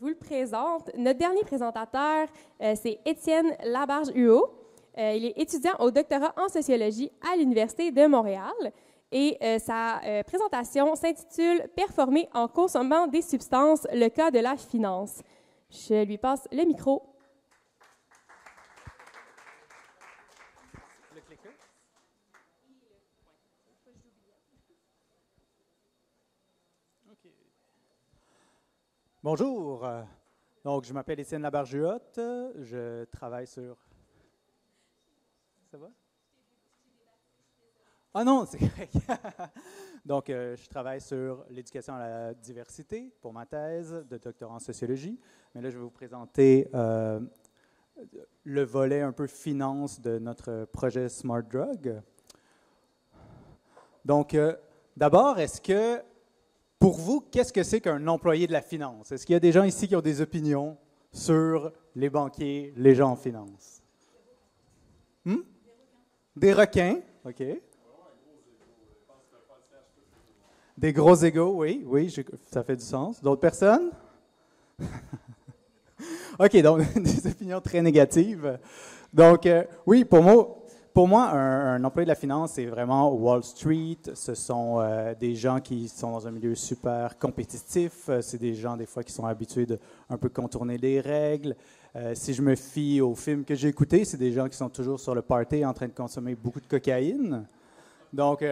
vous le présente. Notre dernier présentateur, c'est Étienne Labarge-Huot. Il est étudiant au doctorat en sociologie à l'Université de Montréal. Et sa présentation s'intitule « Performer en consommant des substances, le cas de la finance ». Je lui passe le micro. Bonjour, donc je m'appelle Étienne Labarge-Huot, je travaille sur... Ça va? Ah non, c'est correct. Donc, je travaille sur l'éducation à la diversité pour ma thèse de doctorat en sociologie. Mais là, je vais vous présenter le volet un peu finance de notre projet Smart Drug. Donc, d'abord, pour vous, qu'est-ce que c'est qu'un employé de la finance? Est-ce qu'il y a des gens ici qui ont des opinions sur les banquiers, les gens en finance? Des requins, OK. Des gros égos, oui, ça fait du sens. D'autres personnes? OK, donc des opinions très négatives. Donc, oui, pour moi, un employé de la finance, c'est vraiment Wall Street. Ce sont des gens qui sont dans un milieu super compétitif. C'est des gens, des fois, qui sont habitués de un peu contourner les règles. Si je me fie aux films que j'ai écoutés, c'est des gens qui sont toujours sur le party en train de consommer beaucoup de cocaïne. Donc,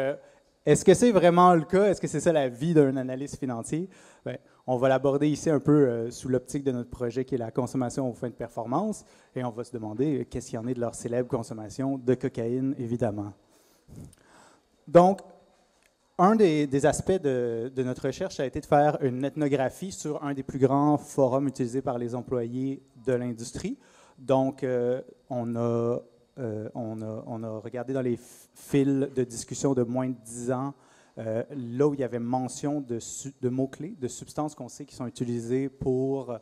est-ce que c'est vraiment le cas? Est-ce que c'est ça la vie d'un analyste financier? Bien, on va l'aborder ici un peu sous l'optique de notre projet qui est la consommation aux fins de performance. Et on va se demander qu'est-ce qu'il y en est de leur célèbre consommation de cocaïne, évidemment. Donc, un des aspects de notre recherche a été de faire une ethnographie sur un des plus grands forums utilisés par les employés de l'industrie. Donc, on a regardé dans les fils de discussion de moins de 10 ans, là où il y avait mention de mots-clés, de substances qu'on sait qui sont utilisées pour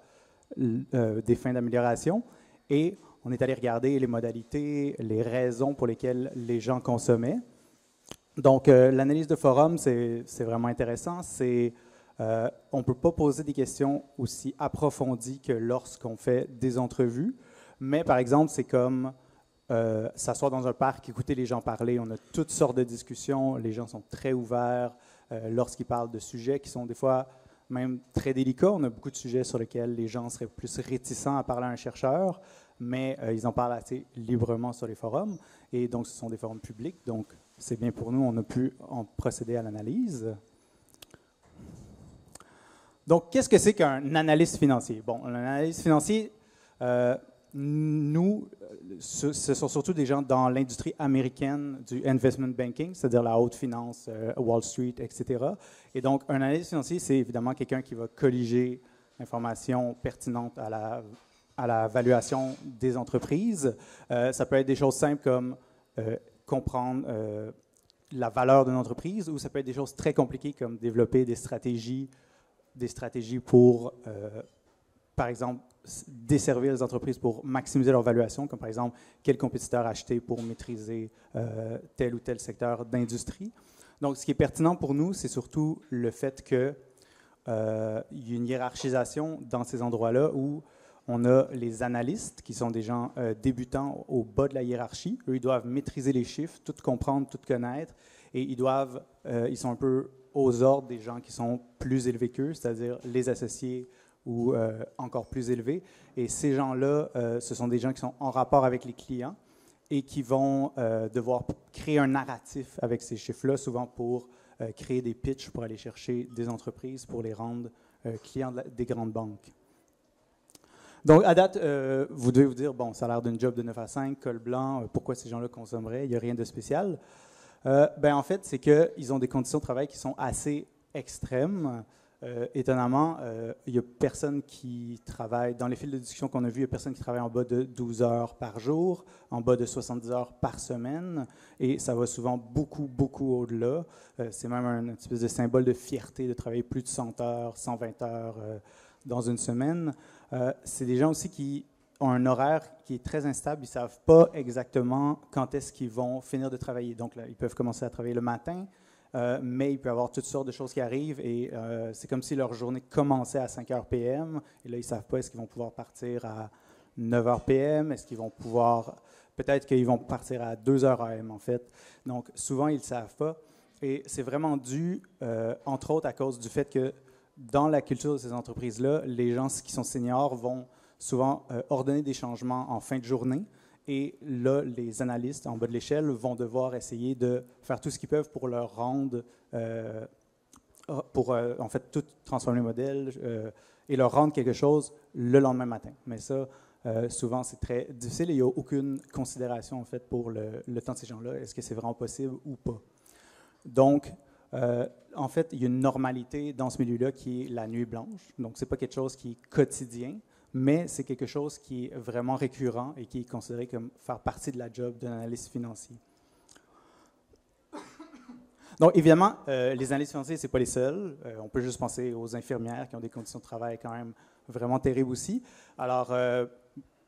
des fins d'amélioration. Et on est allé regarder les modalités, les raisons pour lesquelles les gens consommaient. Donc, l'analyse de forum, c'est vraiment intéressant. On ne peut pas poser des questions aussi approfondies que lorsqu'on fait des entrevues. Mais, par exemple, c'est comme s'asseoir dans un parc, écouter les gens parler. On a toutes sortes de discussions. Les gens sont très ouverts lorsqu'ils parlent de sujets qui sont des fois même très délicats. On a beaucoup de sujets sur lesquels les gens seraient plus réticents à parler à un chercheur, mais ils en parlent assez librement sur les forums. Et donc, ce sont des forums publics. Donc, c'est bien pour nous. On a pu en procéder à l'analyse. Donc, qu'est-ce que c'est qu'un analyste financier? Bon, un analyste financier... ce sont surtout des gens dans l'industrie américaine du investment banking, c'est-à-dire la haute finance, Wall Street, etc. Et donc, un analyste financier, c'est évidemment quelqu'un qui va colliger l'information pertinente à la valuation des entreprises. Ça peut être des choses simples comme comprendre la valeur d'une entreprise, ou ça peut être des choses très compliquées comme développer des stratégies pour, par exemple, desservir les entreprises pour maximiser leur valuation, comme par exemple, quel compétiteur acheter pour maîtriser tel ou tel secteur d'industrie. Donc, ce qui est pertinent pour nous, c'est surtout le fait qu'il y a une hiérarchisation dans ces endroits-là où on a les analystes, qui sont des gens débutants au bas de la hiérarchie. Eux, ils doivent maîtriser les chiffres, tout comprendre, tout connaître, et ils sont un peu aux ordres des gens qui sont plus élevés qu'eux, c'est-à-dire les associés ou encore plus élevés. Et ces gens-là, ce sont des gens qui sont en rapport avec les clients et qui vont devoir créer un narratif avec ces chiffres-là, souvent pour créer des pitchs pour aller chercher des entreprises, pour les rendre clients des grandes banques. Donc, à date, vous devez vous dire, bon, ça a l'air d'une job de 9 à 5, col blanc, pourquoi ces gens-là consommeraient? Il n'y a rien de spécial. En fait, c'est qu'ils ont des conditions de travail qui sont assez extrêmes. Étonnamment, il n'y a personne qui travaille, dans les fils de discussion qu'on a vus, il n'y a personne qui travaille en bas de 12 heures par jour, en bas de 70 heures par semaine, et ça va souvent beaucoup, beaucoup au-delà. C'est même une espèce de symbole de fierté de travailler plus de 100 heures, 120 heures dans une semaine. C'est des gens aussi qui ont un horaire qui est très instable. Ils ne savent pas exactement quand est-ce qu'ils vont finir de travailler. Donc, là, ils peuvent commencer à travailler le matin, mais il peut y avoir toutes sortes de choses qui arrivent et c'est comme si leur journée commençait à 5 heures p.m. et là, ils ne savent pas est-ce qu'ils vont pouvoir partir à 9 heures p.m., est-ce qu'ils vont pouvoir... Peut-être qu'ils vont partir à 2 heures a.m. en fait. Donc, souvent, ils ne le savent pas. Et c'est vraiment dû, entre autres, à cause du fait que dans la culture de ces entreprises-là, les gens qui sont seniors vont souvent ordonner des changements en fin de journée. Et là, les analystes en bas de l'échelle vont devoir essayer de faire tout ce qu'ils peuvent pour leur rendre, en fait, tout transformer le modèle et leur rendre quelque chose le lendemain matin. Mais ça, souvent, c'est très difficile et il n'y a aucune considération, en fait, pour le temps de ces gens-là. Est-ce que c'est vraiment possible ou pas? Donc, en fait, il y a une normalité dans ce milieu-là qui est la nuit blanche. Donc, ce n'est pas quelque chose qui est quotidien, mais c'est quelque chose qui est vraiment récurrent et qui est considéré comme faire partie de la job d'un analyste financier. Donc, évidemment, les analystes financiers, ce n'est pas les seuls. On peut juste penser aux infirmières qui ont des conditions de travail quand même vraiment terribles aussi. Alors,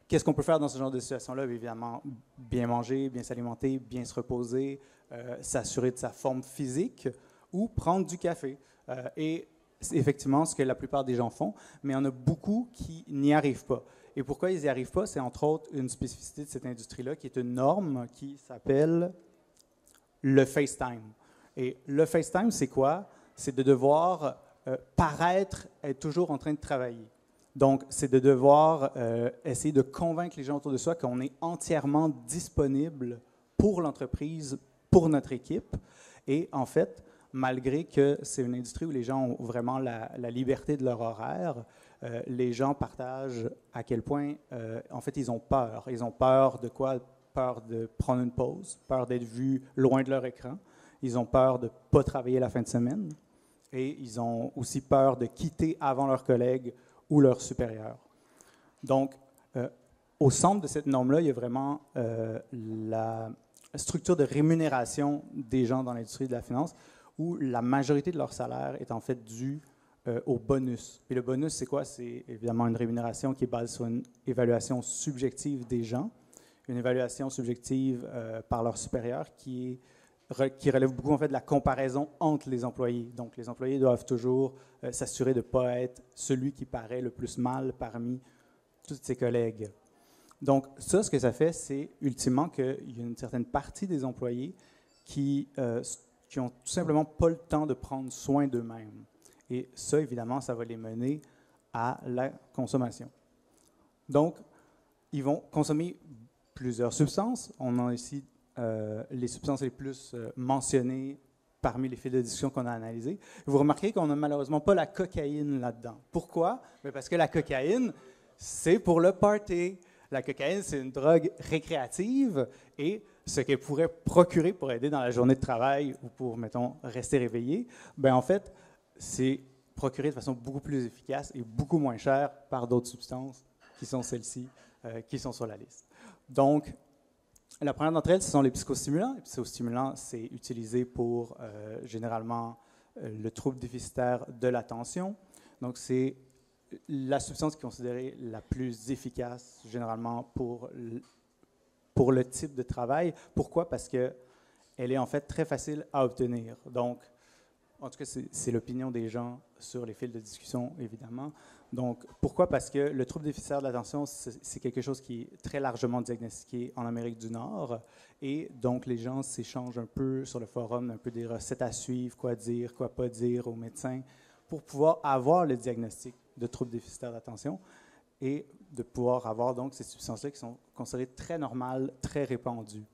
qu'est-ce qu'on peut faire dans ce genre de situation-là? Évidemment, bien manger, bien s'alimenter, bien se reposer, s'assurer de sa forme physique ou prendre du café. Et c'est effectivement ce que la plupart des gens font, mais il y en a beaucoup qui n'y arrivent pas. Et pourquoi ils n'y arrivent pas? C'est entre autres une spécificité de cette industrie-là qui est une norme qui s'appelle le FaceTime. Et le FaceTime, c'est quoi? C'est de devoir paraître être toujours en train de travailler. Donc, c'est de devoir essayer de convaincre les gens autour de soi qu'on est entièrement disponible pour l'entreprise, pour notre équipe. Et en fait, malgré que c'est une industrie où les gens ont vraiment la liberté de leur horaire, les gens partagent à quel point, en fait, ils ont peur. Ils ont peur de quoi? Peur de prendre une pause, peur d'être vus loin de leur écran. Ils ont peur de ne pas travailler la fin de semaine. Et ils ont aussi peur de quitter avant leurs collègues ou leurs supérieurs. Donc, au centre de cette norme-là, il y a vraiment la structure de rémunération des gens dans l'industrie de la finance, où la majorité de leur salaire est en fait due au bonus. Et le bonus, c'est quoi? C'est évidemment une rémunération qui est basée sur une évaluation subjective des gens, une évaluation subjective par leurs supérieurs qui relève beaucoup en fait de la comparaison entre les employés. Donc, les employés doivent toujours s'assurer de ne pas être celui qui paraît le plus mal parmi tous ses collègues. Donc, ça, ce que ça fait, c'est ultimement qu'il y a une certaine partie des employés qui n'ont tout simplement pas le temps de prendre soin d'eux-mêmes. Et ça, évidemment, ça va les mener à la consommation. Donc, ils vont consommer plusieurs substances. On a ici les substances les plus mentionnées parmi les fils de discussion qu'on a analysés. Vous remarquez qu'on n'a malheureusement pas la cocaïne là-dedans. Pourquoi? Bien parce que la cocaïne, c'est pour le party. La cocaïne, c'est une drogue récréative et ce qu'elle pourrait procurer pour aider dans la journée de travail ou pour, mettons, rester réveillé, bien en fait, c'est procuré de façon beaucoup plus efficace et beaucoup moins chère par d'autres substances qui sont celles-ci, qui sont sur la liste. Donc, la première d'entre elles, ce sont les psychostimulants. Les psychostimulants, c'est utilisé pour généralement le trouble déficitaire de l'attention. Donc, c'est la substance qui est considérée la plus efficace généralement pour le type de travail. Pourquoi? Parce qu'elle est en fait très facile à obtenir. Donc, en tout cas, c'est l'opinion des gens sur les fils de discussion, évidemment. Donc, pourquoi? Parce que le trouble déficitaire de l'attention, c'est quelque chose qui est très largement diagnostiqué en Amérique du Nord. Et donc, les gens s'échangent un peu sur le forum, un peu des recettes à suivre, quoi dire, quoi pas dire aux médecins, pour pouvoir avoir le diagnostic de trouble déficitaire d'attention et de pouvoir avoir donc ces substances-là qui sont considérées très normales, très répandues.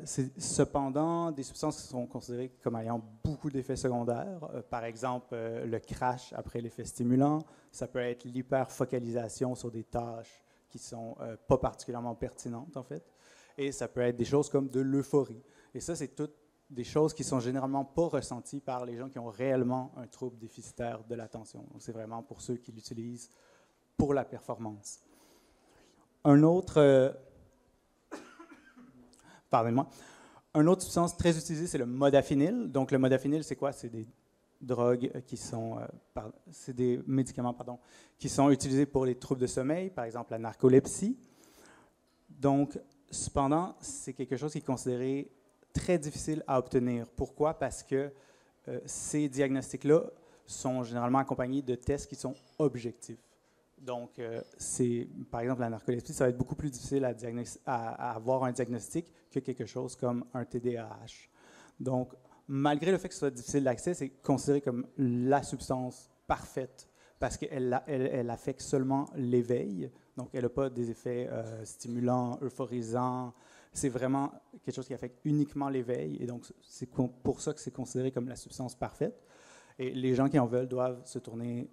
C'est cependant des substances qui sont considérées comme ayant beaucoup d'effets secondaires. Par exemple, le crash après l'effet stimulant. Ça peut être l'hyperfocalisation sur des tâches qui ne sont pas particulièrement pertinentes, en fait. Et ça peut être des choses comme de l'euphorie. Et ça, c'est toutes des choses qui ne sont généralement pas ressenties par les gens qui ont réellement un trouble déficitaire de l'attention. Donc, c'est vraiment pour ceux qui l'utilisent pour la performance. Un autre... Pardonnez-moi. Une autre substance très utilisée, c'est le modafinil. Donc, le modafinil, c'est quoi? C'est des drogues qui sont... c'est des médicaments, qui sont utilisés pour les troubles de sommeil, par exemple la narcolepsie. Donc, cependant, c'est quelque chose qui est considéré très difficiles à obtenir. Pourquoi? Parce que ces diagnostics-là sont généralement accompagnés de tests qui sont objectifs. Donc, par exemple, la narcolepsie, ça va être beaucoup plus difficile à avoir un diagnostic que quelque chose comme un TDAH. Donc, malgré le fait que ce soit difficile d'accès, c'est considéré comme la substance parfaite parce qu'elle affecte seulement l'éveil. Donc, elle n'a pas des effets stimulants, euphorisants. C'est vraiment quelque chose qui affecte uniquement l'éveil. Et donc, c'est pour ça que c'est considéré comme la substance parfaite. Et les gens qui en veulent doivent se tourner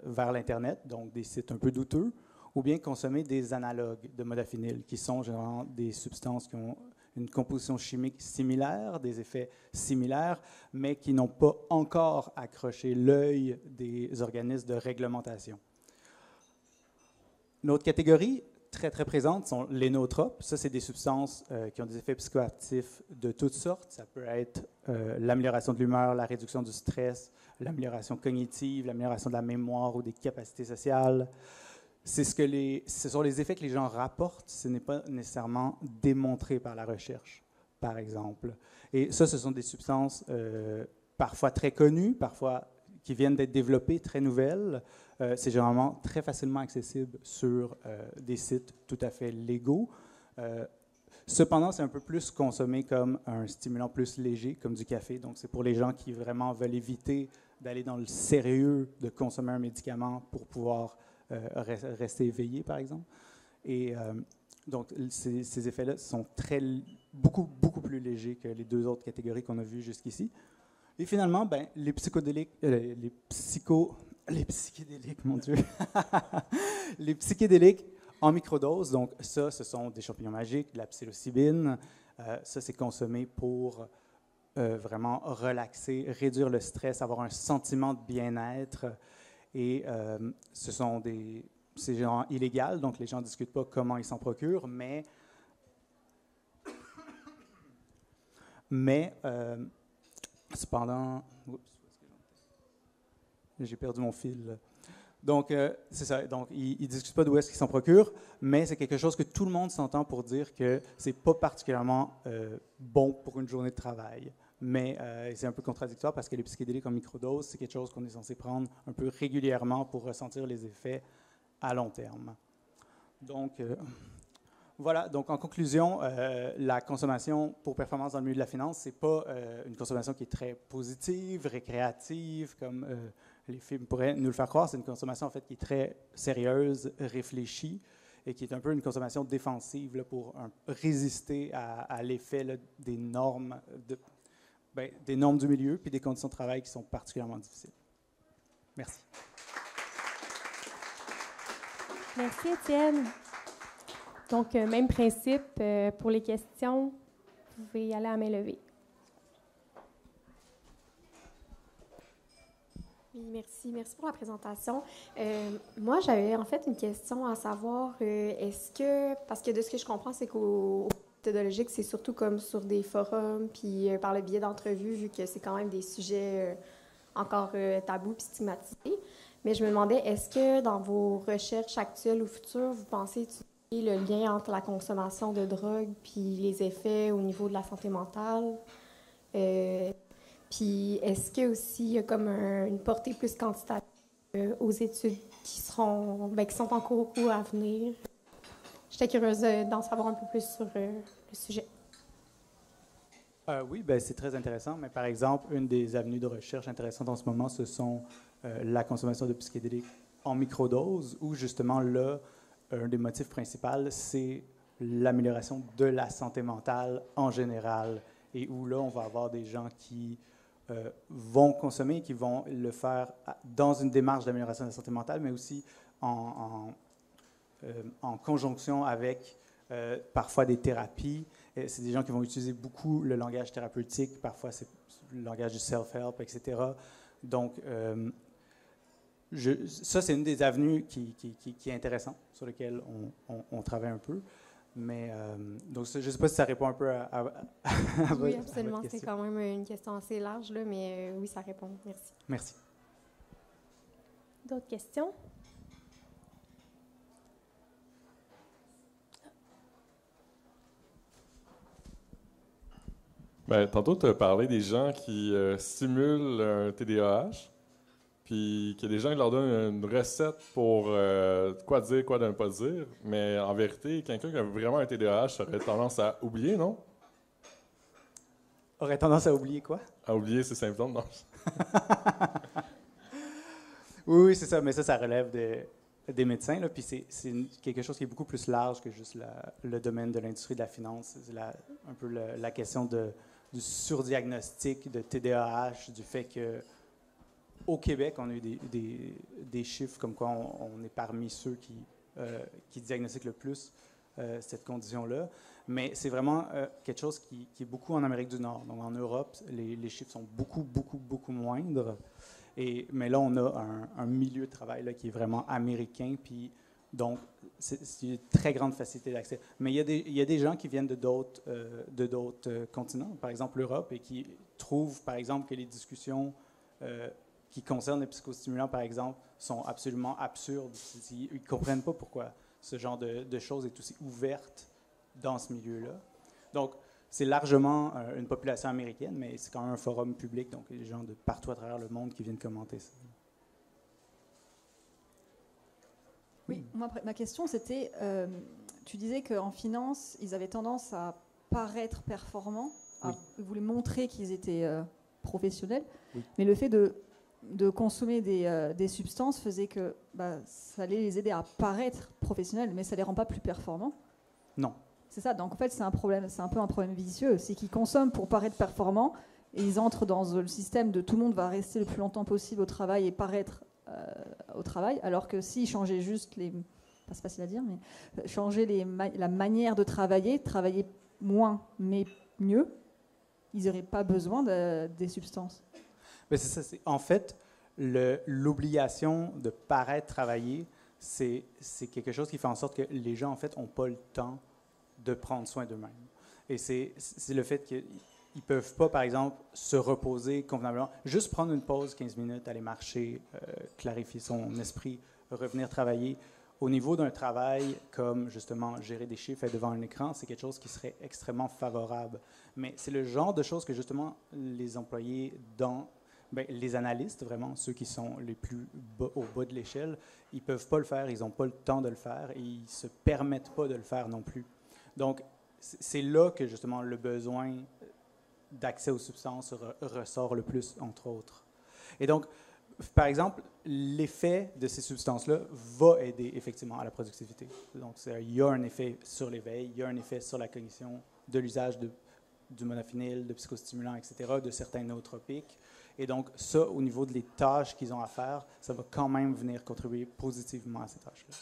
vers l'Internet, donc des sites un peu douteux, ou bien consommer des analogues de modafinil, qui sont généralement des substances qui ont une composition chimique similaire, des effets similaires, mais qui n'ont pas encore accroché l'œil des organismes de réglementation. Une autre catégorie très, très présente sont les nootropes. Ça, c'est des substances qui ont des effets psychoactifs de toutes sortes. Ça peut être l'amélioration de l'humeur, la réduction du stress, l'amélioration cognitive, l'amélioration de la mémoire ou des capacités sociales. Ce sont les effets que les gens rapportent. Ce n'est pas nécessairement démontré par la recherche, par exemple. Et ça, ce sont des substances parfois très connues, parfois qui viennent d'être développées, très nouvelles. C'est généralement très facilement accessible sur des sites tout à fait légaux. Cependant, c'est un peu plus consommé comme un stimulant plus léger, comme du café. Donc, c'est pour les gens qui vraiment veulent éviter d'aller dans le sérieux de consommer un médicament pour pouvoir rester éveillé, par exemple. Et donc, ces effets-là sont beaucoup plus légers que les deux autres catégories qu'on a vues jusqu'ici. Et finalement, les psychédéliques, mon Dieu, les psychédéliques en microdose, donc ça, ce sont des champignons magiques, de la psilocybine. Ça, c'est consommé pour vraiment relaxer, réduire le stress, avoir un sentiment de bien-être. Et c'est généralement illégal, donc les gens ne discutent pas comment ils s'en procurent, mais cependant, j'ai perdu mon fil. Donc, c'est ça. Donc, ils ne discutent pas d'où est-ce qu'ils s'en procurent, mais c'est quelque chose que tout le monde s'entend pour dire que ce n'est pas particulièrement bon pour une journée de travail. Mais c'est un peu contradictoire parce que les psychédéliques en microdose, c'est quelque chose qu'on est censé prendre un peu régulièrement pour ressentir les effets à long terme. Donc, voilà. Donc, en conclusion, la consommation pour performance dans le milieu de la finance, ce n'est pas une consommation qui est très positive, récréative, comme les films pourraient nous le faire croire. C'est une consommation, en fait, qui est très sérieuse, réfléchie, et qui est un peu une consommation défensive là, pour résister à l'effet là, des normes du milieu, puis des conditions de travail qui sont particulièrement difficiles. Merci. Merci, Étienne. Donc, même principe pour les questions. Vous pouvez y aller à main levée. Oui, merci. Merci pour la présentation. Moi, j'avais en fait une question à savoir, parce que de ce que je comprends, c'est qu'au méthodologique, c'est surtout comme sur des forums, puis par le biais d'entrevues, vu que c'est quand même des sujets encore tabous puis stigmatisés. Mais je me demandais, est-ce que dans vos recherches actuelles ou futures, vous pensez étudier le lien entre la consommation de drogue puis les effets au niveau de la santé mentale? Puis est-ce que aussi il y a comme une portée plus quantitative aux études qui sont en cours ou à venir? J'étais curieuse d'en savoir un peu plus sur le sujet. Oui, c'est très intéressant. Mais par exemple, une des avenues de recherche intéressantes en ce moment, ce sont la consommation de psychédéliques en microdose, où justement là, un des motifs principaux, c'est l'amélioration de la santé mentale en général, et où là, on va avoir des gens qui vont consommer, qui vont le faire dans une démarche d'amélioration de la santé mentale, mais aussi en conjonction avec parfois des thérapies. C'est des gens qui vont utiliser beaucoup le langage thérapeutique, parfois c'est le langage du self-help, etc. Donc, ça, c'est une des avenues qui est intéressante, sur lesquelles on travaille un peu. Mais, donc, je ne sais pas si ça répond un peu à oui, absolument. C'est quand même une question assez large, là, mais oui, ça répond. Merci. Merci. D'autres questions? Ben, tantôt, tu as parlé des gens qui simulent un TDAH, puis qu'il y a des gens qui leur donnent une recette pour quoi dire, quoi ne pas dire. Mais en vérité, quelqu'un qui a vraiment un TDAH aurait tendance à oublier, non? Aurait tendance à oublier quoi? À oublier ses symptômes, non? Oui, c'est ça, mais ça relève des médecins, là, puis c'est quelque chose qui est beaucoup plus large que juste le domaine de l'industrie de la finance. C'est un peu la question du surdiagnostic de TDAH, du fait que au Québec, on a eu des chiffres comme quoi on est parmi ceux qui diagnostiquent le plus cette condition-là. Mais c'est vraiment quelque chose qui est beaucoup en Amérique du Nord. Donc en Europe, les chiffres sont beaucoup, beaucoup, beaucoup moindres. Mais là, on a un milieu de travail là, qui est vraiment américain, puis donc c'est une très grande facilité d'accès. Mais il y a des gens qui viennent de d'autres continents, par exemple l'Europe, et qui trouvent, par exemple, que les discussions qui concernent les psychostimulants, par exemple, sont absolument absurdes. Ils ne comprennent pas pourquoi ce genre de choses est aussi ouverte dans ce milieu-là. Donc, c'est largement une population américaine, mais c'est quand même un forum public, donc il y a des gens de partout à travers le monde qui viennent commenter ça. Oui, moi, ma question, c'était, tu disais qu'en finance, ils avaient tendance à paraître performants, ils voulaient montrer qu'ils étaient professionnels, mais le fait de consommer des substances faisait que ça allait les aider à paraître professionnels, mais ça ne les rend pas plus performants. Non. C'est ça, donc en fait c'est un peu un problème vicieux, c'est qu'ils consomment pour paraître performants et ils entrent dans le système de tout le monde va rester le plus longtemps possible au travail et paraître au travail, alors que s'ils changeaient juste c'est facile à dire, mais changer la manière de travailler moins mais mieux, ils n'auraient pas besoin des substances. Mais c'est ça, en fait, l'obligation de paraître travailler, c'est quelque chose qui fait en sorte que les gens en fait n'ont pas le temps de prendre soin d'eux-mêmes. Et c'est le fait qu'ils ne peuvent pas, par exemple, se reposer convenablement, juste prendre une pause 15 minutes, aller marcher, clarifier son esprit, revenir travailler. Au niveau d'un travail comme, justement, gérer des chiffres devant un écran, c'est quelque chose qui serait extrêmement favorable. Mais c'est le genre de choses que, justement, les employés les analystes, vraiment, ceux qui sont les plus au bas de l'échelle, ils ne peuvent pas le faire, ils n'ont pas le temps de le faire et ils ne se permettent pas de le faire non plus. Donc, c'est là que, justement, le besoin d'accès aux substances ressort le plus, entre autres. Et donc, par exemple, l'effet de ces substances-là va aider effectivement à la productivité. Donc, il y a un effet sur l'éveil, il y a un effet sur la cognition, de l'usage du modafinil, de psychostimulants, etc., de certains nootropiques. Et donc, ça, au niveau des tâches qu'ils ont à faire, ça va quand même venir contribuer positivement à ces tâches-là.